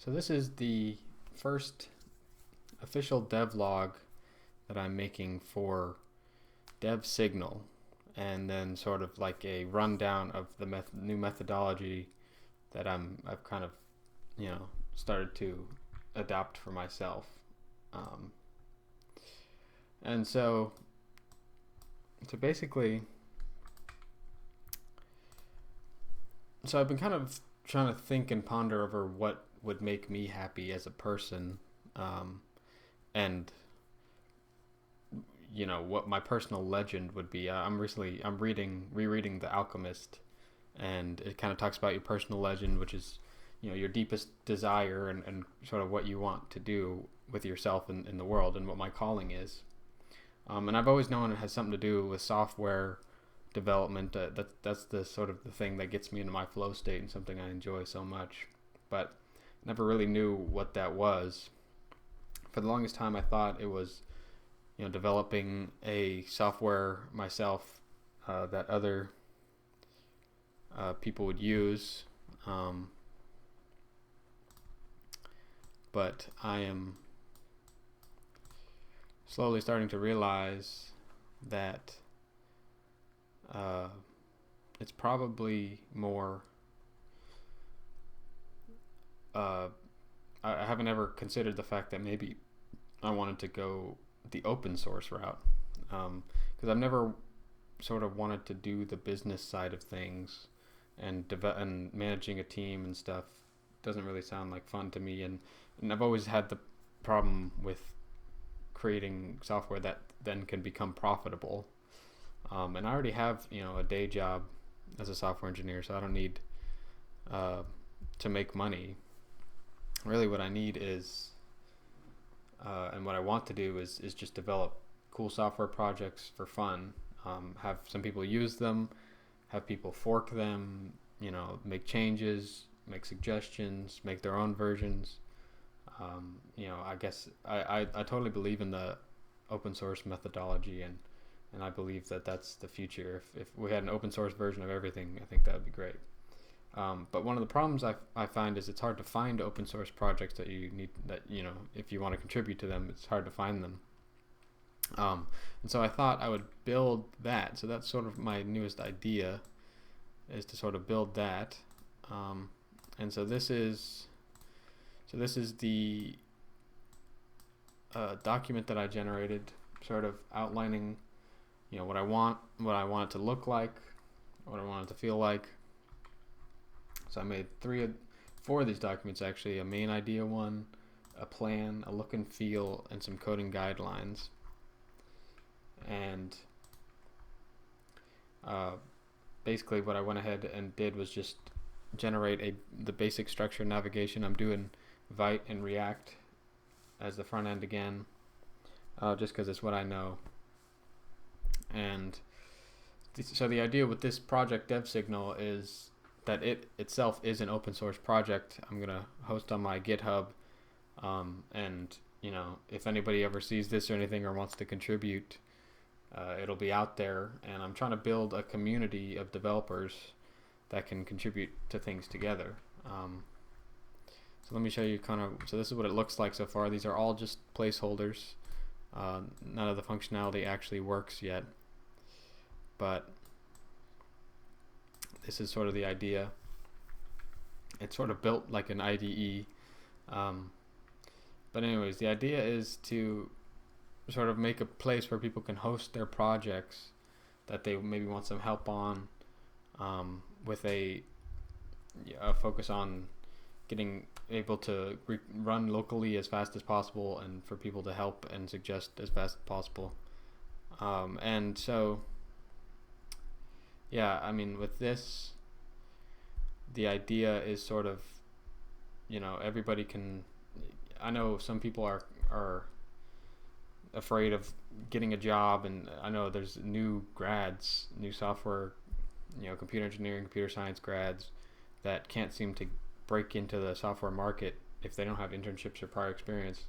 So this is the first official devlog that I'm making for DevSignal, and then sort of like a rundown of the new methodology that I've kind of started to adopt for myself. And so basically, I've been kind of trying to think and ponder over what would make me happy as a person, and what my personal legend would be. I'm rereading The Alchemist, and it kind of talks about your personal legend, which is your deepest desire and sort of what you want to do with yourself and in the world, and what my calling is. And I've always known it has something to do with software development. That's the sort of the thing that gets me into my flow state and something I enjoy so much, but never really knew what that was. For the longest time, I thought it was developing a software myself that other people would use, but I am slowly starting to realize that it's probably more. I haven't ever considered the fact that maybe I wanted to go the open source route, because I've never sort of wanted to do the business side of things, and managing a team and stuff doesn't really sound like fun to me, and I've always had the problem with creating software that then can become profitable, and I already have a day job as a software engineer, so I don't need to make money. Really what I need is and what I want to do is just develop cool software projects for fun, have some people use them, have people fork them, make changes, make suggestions, make their own versions. I guess I totally believe in the open source methodology, and I believe that that's the future. If we had an open source version of everything, I think that would be great. But one of the problems I find is it's hard to find open source projects that you need, that if you want to contribute to them, it's hard to find them. And so I thought I would build that. So that's sort of my newest idea, is to sort of build that. And so this is the document that I generated, sort of outlining what I want it to look like, what I want it to feel like. So I made 4 of these documents actually: a main idea one, a plan, a look and feel, and some coding guidelines. And basically what I went ahead and did was just generate the basic structure navigation. I'm doing Vite and React as the front end again, just because it's what I know. And so the idea with this project DevSignal is that it itself is an open source project. I'm going to host on my GitHub, and if anybody ever sees this or anything or wants to contribute, it'll be out there. And I'm trying to build a community of developers that can contribute to things together. So let me show you so this is what it looks like so far. These are all just placeholders. None of the functionality actually works yet, but this is sort of the idea. It's sort of built like an IDE. But anyways, the idea is to sort of make a place where people can host their projects that they maybe want some help on, with a focus on getting able to run locally as fast as possible, and for people to help and suggest as fast as possible. And so with this, the idea is sort of, everybody can. I know some people are afraid of getting a job, and I know there's new software, computer engineering, computer science grads that can't seem to break into the software market if they don't have internships or prior experience.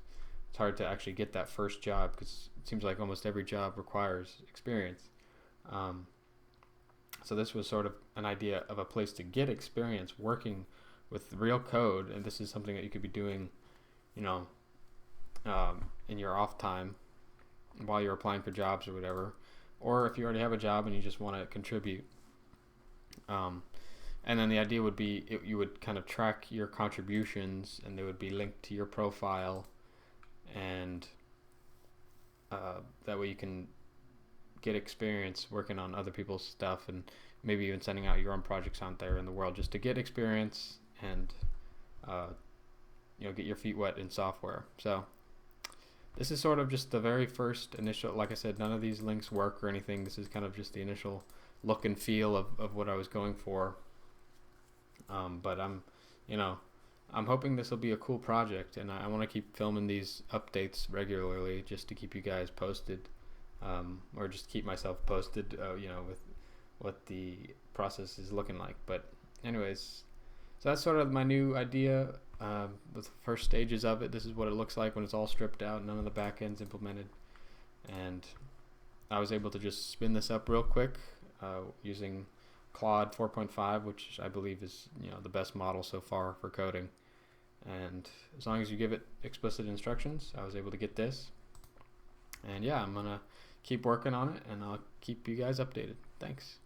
It's hard to actually get that first job, because it seems like almost every job requires experience. So this was sort of an idea of a place to get experience working with real code, and this is something that you could be doing, you know, in your off time while you're applying for jobs or whatever, or if you already have a job and you just want to contribute. And then the idea would be you would kind of track your contributions, and they would be linked to your profile, and that way you can get experience working on other people's stuff, and maybe even sending out your own projects out there in the world just to get experience and get your feet wet in software. So this is sort of just the very first initial, like I said, none of these links work or anything. This is kind of just the initial look and feel of what I was going for. But I'm hoping this will be a cool project, and I want to keep filming these updates regularly just to keep you guys posted, or just keep myself posted, with what the process is looking like. But anyways, so that's sort of my new idea. The first stages of it. This is what it looks like when it's all stripped out, none of the backends implemented, and I was able to just spin this up real quick using Claude 4.5, which I believe is the best model so far for coding. And as long as you give it explicit instructions, I was able to get this. And yeah, I'm gonna keep working on it, and I'll keep you guys updated. Thanks.